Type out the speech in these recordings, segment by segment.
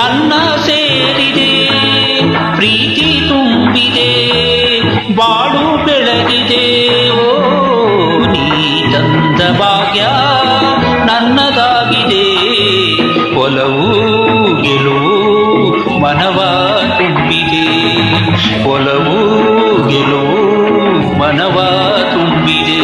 ನನ್ನ ಸೇರಿದೆ ಪ್ರೀತಿ ತುಂಬಿದೆ ಬಾಳು ಬೆಳಗಿದೆ ಓ ನೀ ತಂದ ಭಾಗ್ಯ ನನ್ನದಾಗಿದೆ ಒಲವು ಗೆಲುವು ಮನವ ತುಂಬಿದೆ ಒಲವು ಗೆಲುವು ಮನವ ತುಂಬಿದೆ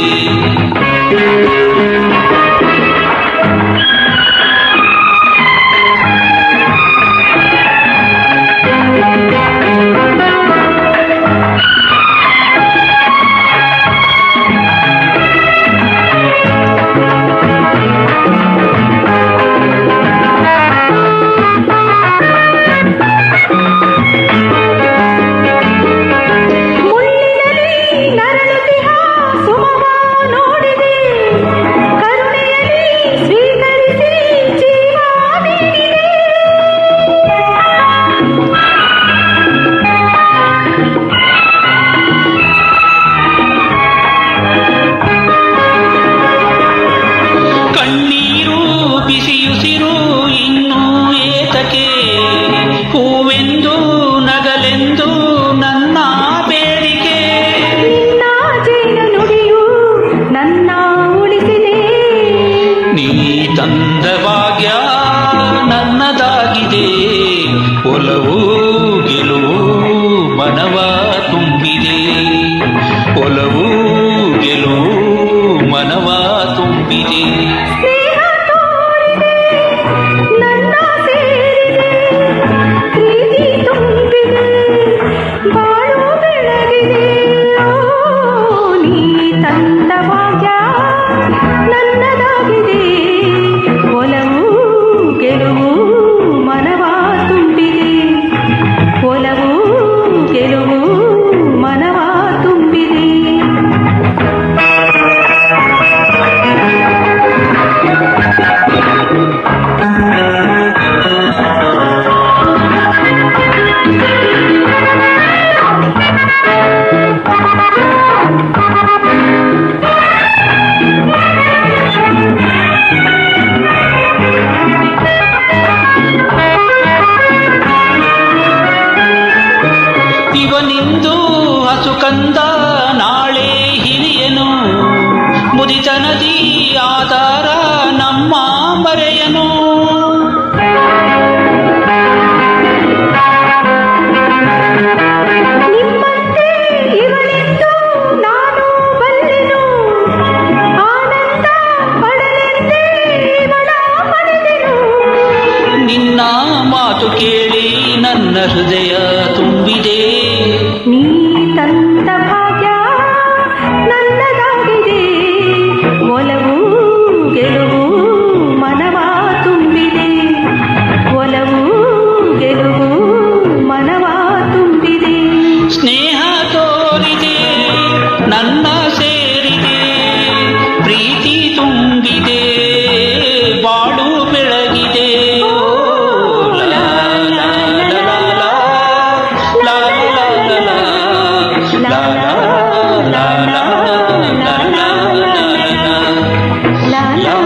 ಕಣ್ಣೀರು ಬಿಸಿಯುಸಿರು ಇನ್ನೂ ಏತಕ್ಕೆ ಹೂವೆಂದು ನಗಲೆಂದು ನನ್ನ ಬೇಡಿಕೆ ನಿನ್ನ ಜೇನು ನುಡಿಯು ನನ್ನ ಉಳಿಸಿದೆ ನೀ ತಂದ ಭಾಗ್ಯ ನನ್ನದಾಗಿದೆ ಒಲವು ಗೆಲುವು ಮನವ ತುಂಬಿದೆ ಒಲವು ಗೆಲುವು ಮನವ ತುಂಬಿದೆ ಸ್ನೇಹ ತೋರಿದೆ ನನ್ನ ಸೇರಿದೆ ಪ್ರೀತಿ ತುಂಬಿದೆ ಬಾಳು ಬೆಳಗಿದೆ ಓ ನೀ ತಂದ ಭಾಗ್ಯ ನನ್ನದಾಗಿದೆ ಒಲವು ಗೆಲುವು ಮನವ ತುಂಬಿದೆ ಒಲವು ಗೆಲುವು ಮನವ ತುಂಬಿದೆ ಇವನಿಂದು ಹಸು ಕಂದ ನಾಳೆ ಹಿರಿಯನು ಮುದಿತನದಿ ಆಧಾರ ನಮ್ಮ ಮರೆಯನು ನಿಮ್ಮಂತೆ ಇವಳೆಂದು ನಾನು ಬಲ್ಲೆನು ಆನಂದ ಪಡಲೆಂದೇ ಇವಳ ಪಡೆದೆನು ನಿನ್ನ ಮಾತು ಕೇಳಿ ನನ್ನ ಹೃದಯ ತುಂಬಿದೆ ನೀ ತಂದ ಭಾಗ್ಯ ನನ್ನದಾಗಿದೆ ಒಲವು ಗೆಲುವು ಮನವ ತುಂಬಿದೆ ಒಲವು ಗೆಲುವು ಮನವ ತುಂಬಿದೆ ಸ್ನೇಹ ತೋರಿದೆ ನನ್ನ ಸೇರಿದೆ ಪ್ರೀತಿ ತುಂಬಿದೆ ಬಾಳು ಬೆಳಗಿದೆ ಓ ಲಾ ಲಾ ಲಾ ಲಾ ಲಾ ಲಾ ಲಾ ಲಾ ಲಾ ಲಾ ಲಾ ಲಾ ಲಾ ಲಾ ಲಾ ಲಾ ಲಾ